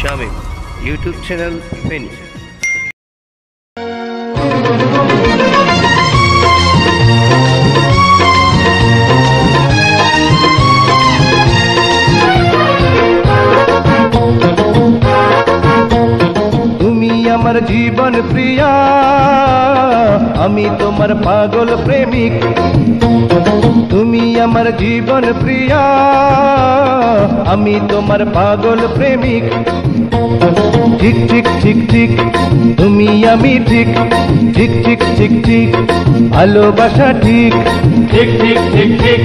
Shamim YouTube channel Feni. তুমি আমার জীবন প্রিয়া, আমি তোমার পাগল প্রেমিক। তুমি আমার জীবন প্রিয়া, আমি তোমার পাগল প্রেমিক। ঠিক ঠিক ঠিক ঠিক তুমি আমি ঠিক, ঠিক ঠিক ঠিক ঠিক ভালোবাসা ঠিক। ঠিক ঠিক ঠিক ঠিক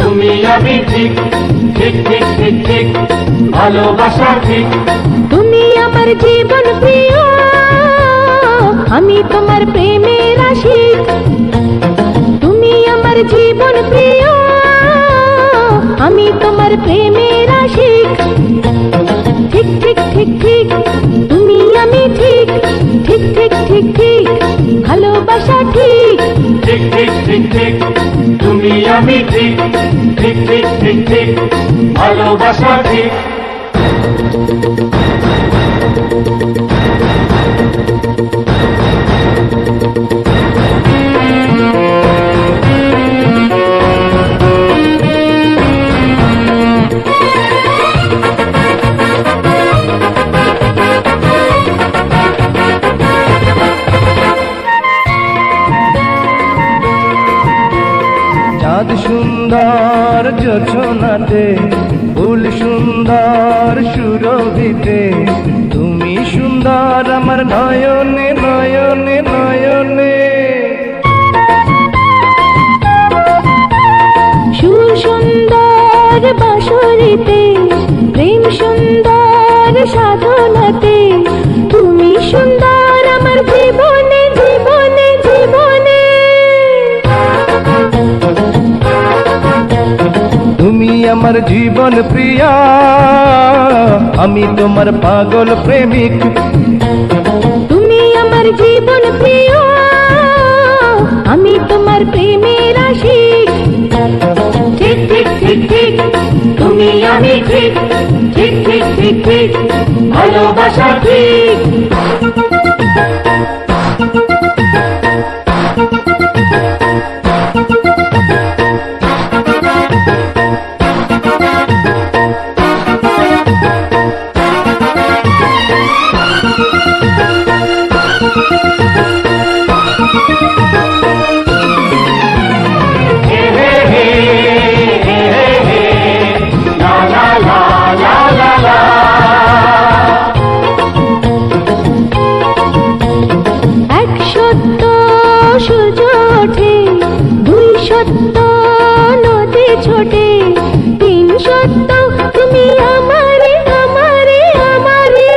তুমি আমি ঠিক, ঠিক ঠিক ঠিক ঠিক ভালোবাসা ঠিক। তুমি আমার জীবন প্রিয়, আমি তোমার প্রেমের আশিক। তুমি আমার জীবন প্রিয়, আমি তোমার প্রেমের আশিক। ঠিক ঠিক ঠিক ঠিক তুমি আমি ঠিক, ঠিক ঠিক ঠিক ঠিক ভালোবাসা ঠিক। ঠিক ঠিক ঠিক ঠিক তুমি আমি ঠিক, ঠিক ঠিক ঠিক ঠিক ভালোবাসা ঠিক। চাঁদ সুন্দর যোছনাতে, ফুল সুন্দর সুরভিতে, তুমি সুন্দর আমার নয়নে নয়নে নয়নে। সুর সুন্দর বাঁশরিতে, প্রেম সুন্দর সাধনাতে, তুমি সুন্দর আমার জীবনে জীবনে জীবনে। তুমি আমার জীবন প্রিয়া, আমি তোমার পাগল প্রেমিক। তুমি আমার জীবন প্রিয়, আমি তোমার প্রেমের আশিক। ঠিক ঠিক ঠিক ঠিক তুমি আমি ঠিক, ঠিক ঠিক ঠিক ঠিক ভালোবাসা ঠিক। সূর্য ওঠে, 2 সত্য নদী ছোটে, 3 সত্য তুমি আমারে আমারে আমারে।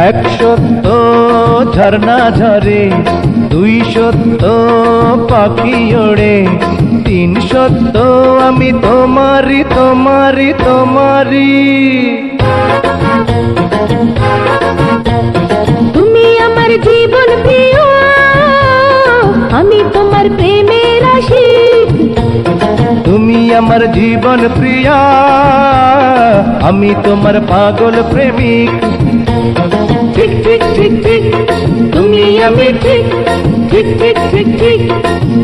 1 সত্য ঝর্ণা ঝরে, 2 সত্য পাখি ওড়ে, 3 সত্য আমি তোমারি তোমারি তোমারি। তুমি আমার জীবন প্রিয়, আমি তোমার প্রেমের আশিক। তুমি আমার জীবন প্রিয়া, আমি তোমার পাগল প্রেমিক। ঠিক ঠিক ঠিক ঠিক তুমি আমি ঠিক, ঠিক ঠিক ঠিক ঠিক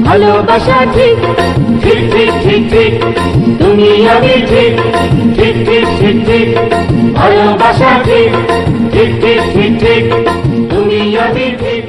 ভালোবাসা ঠিক। ঠিক ঠিক ঠিক ঠিক তুমি আমি ঠিক, ঠিক ঠিক ঠিক ঠিক ভালোবাসা ঠিক। ঠিক ঠিক ঠিক ঠিক তুমি আমি ঠিক।